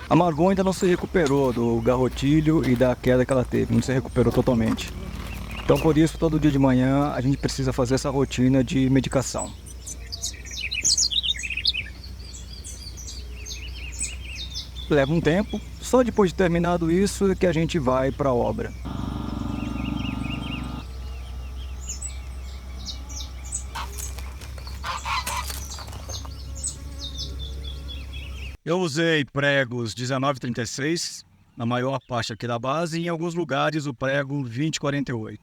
A Margot ainda não se recuperou do garrotilho e da queda que ela teve, não se recuperou totalmente. Então por isso todo dia de manhã a gente precisa fazer essa rotina de medicação. Leva um tempo, só depois de terminado isso é que a gente vai para a obra. Eu usei pregos 1936 na maior parte aqui da base e em alguns lugares o prego 2048.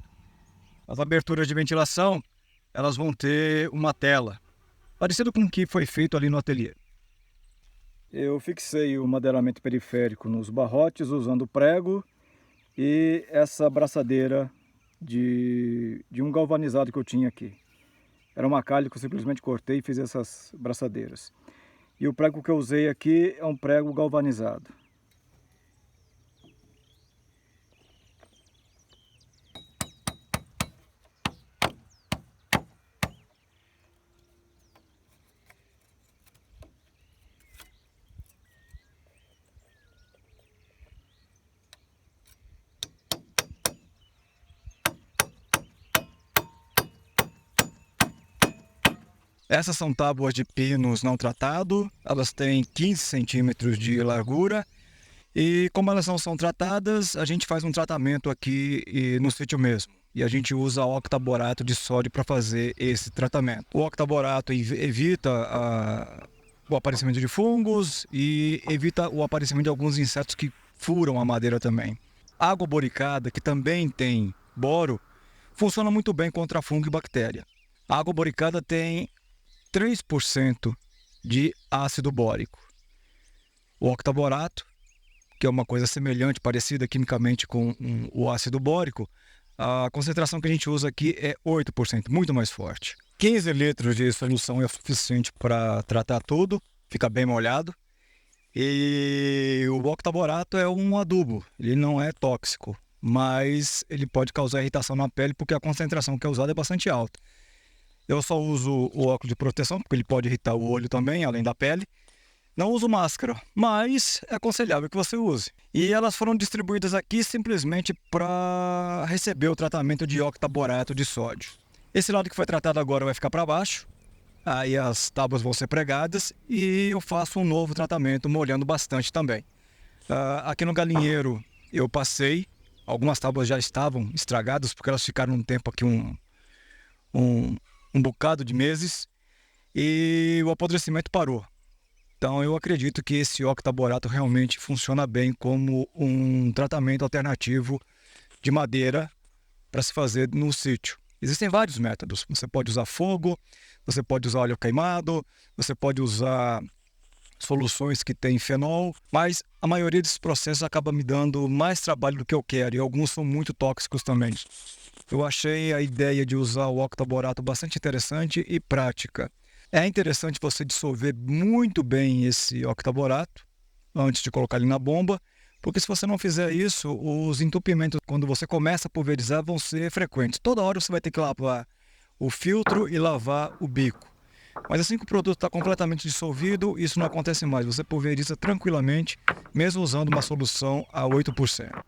As aberturas de ventilação, elas vão ter uma tela, parecido com o que foi feito ali no ateliê. Eu fixei o madeiramento periférico nos barrotes usando prego e essa braçadeira de um galvanizado que eu tinha aqui. Era uma calha que eu simplesmente cortei e fiz essas braçadeiras. E o prego que eu usei aqui é um prego galvanizado. Essas são tábuas de pinos não tratado, elas têm 15 centímetros de largura e como elas não são tratadas, a gente faz um tratamento aqui no sítio mesmo. E a gente usa octaborato de sódio para fazer esse tratamento. O octaborato evita o aparecimento de fungos e evita o aparecimento de alguns insetos que furam a madeira também. A água boricada, que também tem boro, funciona muito bem contra fungo e bactéria. A água boricada tem 3% de ácido bórico. O octaborato, que é uma coisa semelhante, parecida quimicamente com o ácido bórico, a concentração que a gente usa aqui é 8%, muito mais forte. 15 litros de solução é o suficiente para tratar tudo, fica bem molhado. E o octaborato é um adubo, ele não é tóxico, mas ele pode causar irritação na pele porque a concentração que é usada é bastante alta. Eu só uso o óculos de proteção, porque ele pode irritar o olho também, além da pele. Não uso máscara, mas é aconselhável que você use. E elas foram distribuídas aqui simplesmente para receber o tratamento de octaborato de sódio. Esse lado que foi tratado agora vai ficar para baixo, aí as tábuas vão ser pregadas e eu faço um novo tratamento molhando bastante também. Aqui no galinheiro eu passei, algumas tábuas já estavam estragadas porque elas ficaram um tempo aqui um bocado de meses e o apodrecimento parou. Então eu acredito que esse octaborato realmente funciona bem como um tratamento alternativo de madeira para se fazer no sítio. Existem vários métodos. Você pode usar fogo, você pode usar óleo queimado, você pode usar soluções que têm fenol, mas a maioria desses processos acaba me dando mais trabalho do que eu quero e alguns são muito tóxicos também. Eu achei a ideia de usar o octaborato bastante interessante e prática. É interessante você dissolver muito bem esse octaborato antes de colocar ele na bomba, porque se você não fizer isso, os entupimentos, quando você começa a pulverizar, vão ser frequentes. Toda hora você vai ter que lavar o filtro e lavar o bico. Mas assim que o produto está completamente dissolvido, isso não acontece mais. Você pulveriza tranquilamente, mesmo usando uma solução a 8%.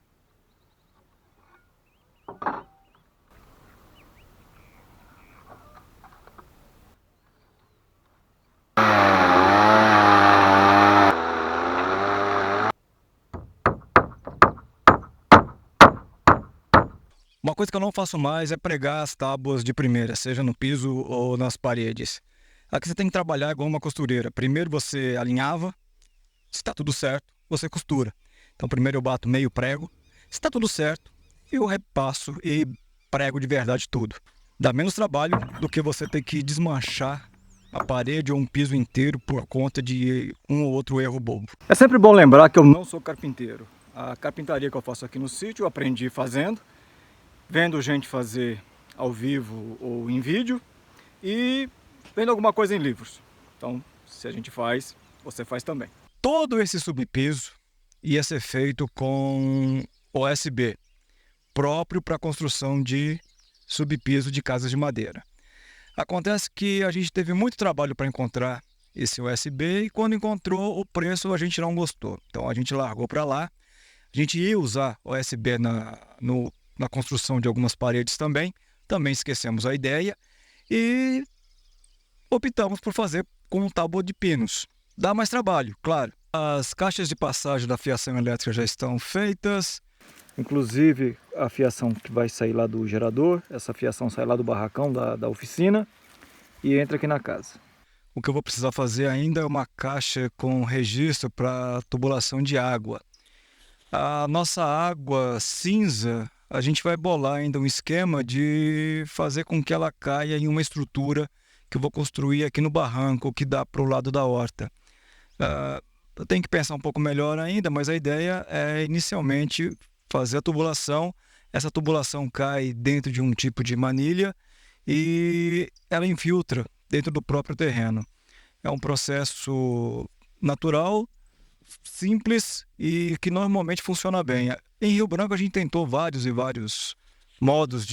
Uma coisa que eu não faço mais é pregar as tábuas de primeira, seja no piso ou nas paredes. Aqui você tem que trabalhar igual uma costureira. Primeiro você alinhava, se está tudo certo, você costura. Então primeiro eu bato meio prego, se está tudo certo, eu repasso e prego de verdade tudo. Dá menos trabalho do que você ter que desmanchar a parede ou um piso inteiro por conta de um ou outro erro bobo. É sempre bom lembrar que eu não sou carpinteiro. A carpintaria que eu faço aqui no sítio eu aprendi fazendo, vendo gente fazer ao vivo ou em vídeo e vendo alguma coisa em livros. Então, se a gente faz, você faz também. Todo esse subpiso ia ser feito com OSB, próprio para a construção de subpiso de casas de madeira. Acontece que a gente teve muito trabalho para encontrar esse USB e quando encontrou o preço a gente não gostou. Então a gente largou para lá. A gente ia usar USB na construção de algumas paredes também esquecemos a ideia e optamos por fazer com tábua de pinos. Dá mais trabalho, claro. As caixas de passagem da fiação elétrica já estão feitas. Inclusive a fiação que vai sair lá do gerador, essa fiação sai lá do barracão da oficina e entra aqui na casa. O que eu vou precisar fazer ainda é uma caixa com registro para tubulação de água. A nossa água cinza, a gente vai bolar ainda um esquema de fazer com que ela caia em uma estrutura que eu vou construir aqui no barranco, que dá para o lado da horta. Eu tenho que pensar um pouco melhor ainda, mas a ideia é inicialmente fazer a tubulação. Essa tubulação cai dentro de um tipo de manilha e ela infiltra dentro do próprio terreno. É um processo natural, simples e que normalmente funciona bem. Em Rio Branco a gente tentou vários e vários modos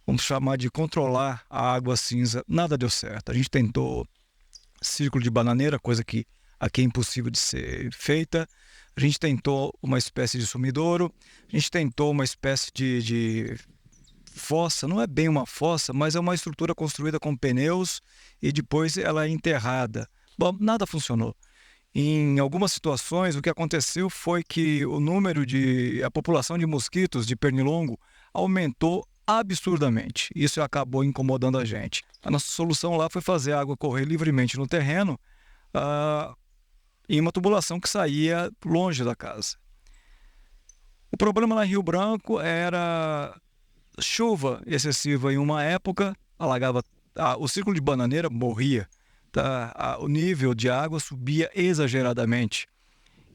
vamos chamar de controlar a água cinza. Nada deu certo. A gente tentou círculo de bananeira, coisa que aqui é impossível de ser feita. A gente tentou uma espécie de sumidouro. A gente tentou uma espécie de fossa. Não é bem uma fossa, mas é uma estrutura construída com pneus e depois ela é enterrada. Bom, nada funcionou. Em algumas situações, o que aconteceu foi que a população de mosquitos de pernilongo aumentou absurdamente. Isso acabou incomodando a gente. A nossa solução lá foi fazer a água correr livremente no terreno em uma tubulação que saía longe da casa. O problema lá em Rio Branco era chuva excessiva em uma época, alagava, o círculo de bananeira morria. O nível de água subia exageradamente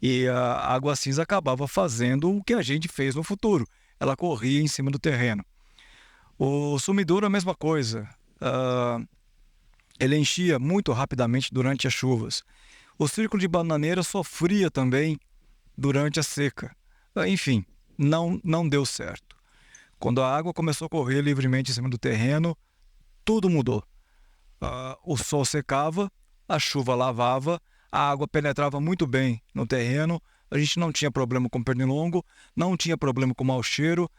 e a água cinza acabava fazendo o que a gente fez no futuro. Ela corria em cima do terreno. O sumidouro a mesma coisa. Ele enchia muito rapidamente durante as chuvas. O círculo de bananeira sofria também durante a seca. Enfim, não deu certo. Quando a água começou a correr livremente em cima do terreno, tudo mudou. O sol secava, a chuva lavava, a água penetrava muito bem no terreno, a gente não tinha problema com pernilongo, não tinha problema com mau cheiro,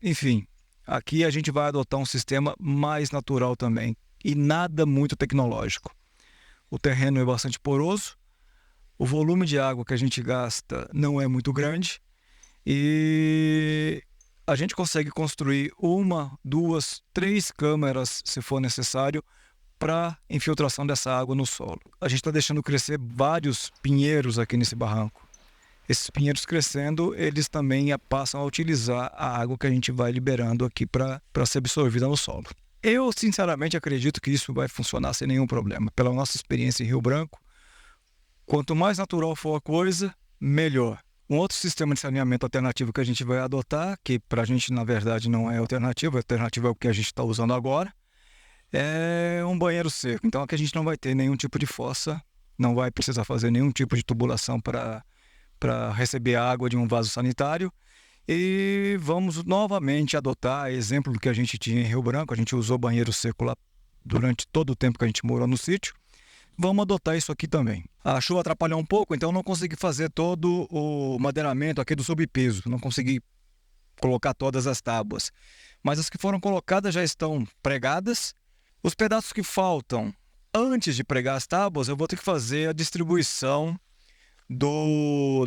enfim, aqui a gente vai adotar um sistema mais natural também e nada muito tecnológico. O terreno é bastante poroso, o volume de água que a gente gasta não é muito grande e a gente consegue construir 1, 2, 3 câmeras, se for necessário, para infiltração dessa água no solo. A gente está deixando crescer vários pinheiros aqui nesse barranco. Esses pinheiros crescendo, eles também passam a utilizar a água que a gente vai liberando aqui para ser absorvida no solo. Eu, sinceramente, acredito que isso vai funcionar sem nenhum problema. Pela nossa experiência em Rio Branco, quanto mais natural for a coisa, melhor. Um outro sistema de saneamento alternativo que a gente vai adotar, que para a gente na verdade não é alternativo, a alternativa é o que a gente está usando agora, é um banheiro seco. Então aqui a gente não vai ter nenhum tipo de fossa, não vai precisar fazer nenhum tipo de tubulação para receber água de um vaso sanitário. E vamos novamente adotar exemplo do que a gente tinha em Rio Branco. A gente usou banheiro seco lá durante todo o tempo que a gente morou no sítio. Vamos adotar isso aqui também. A chuva atrapalhou um pouco, então eu não consegui fazer todo o madeiramento aqui do subpiso. Não consegui colocar todas as tábuas. Mas as que foram colocadas já estão pregadas. Os pedaços que faltam, antes de pregar as tábuas, eu vou ter que fazer a distribuição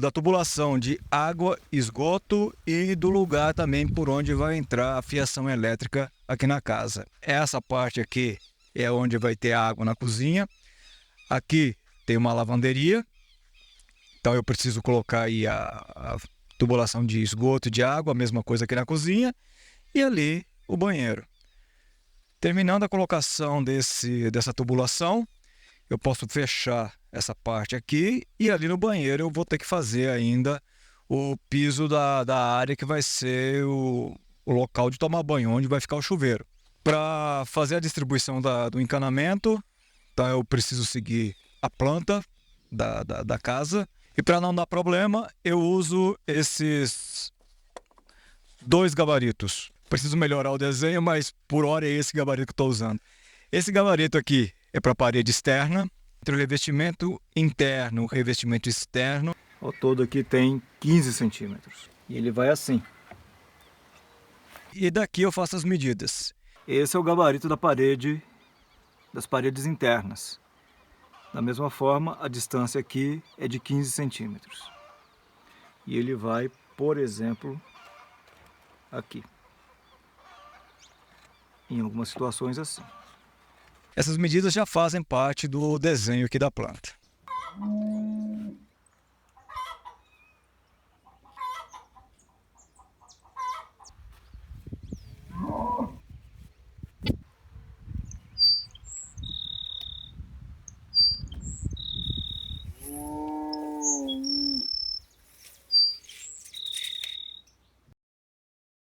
da tubulação de água, esgoto e do lugar também por onde vai entrar a fiação elétrica aqui na casa. Essa parte aqui é onde vai ter água na cozinha. Aqui tem uma lavanderia, então eu preciso colocar aí a tubulação de esgoto e de água, a mesma coisa aqui na cozinha, e ali o banheiro. Terminando a colocação dessa tubulação, eu posso fechar essa parte aqui e ali no banheiro eu vou ter que fazer ainda o piso da área que vai ser o local de tomar banho, onde vai ficar o chuveiro. Para fazer a distribuição do encanamento, então eu preciso seguir a planta da casa. E para não dar problema, eu uso esses 2 gabaritos. Preciso melhorar o desenho, mas por hora é esse gabarito que estou usando. Esse gabarito aqui é para a parede externa. Entre o revestimento interno e o revestimento externo, ao todo aqui tem 15 centímetros. E ele vai assim. E daqui eu faço as medidas. Esse é o gabarito da parede, das paredes internas. Da mesma forma, a distância aqui é de 15 centímetros. E ele vai, por exemplo, aqui. Em algumas situações assim. Essas medidas já fazem parte do desenho aqui da planta.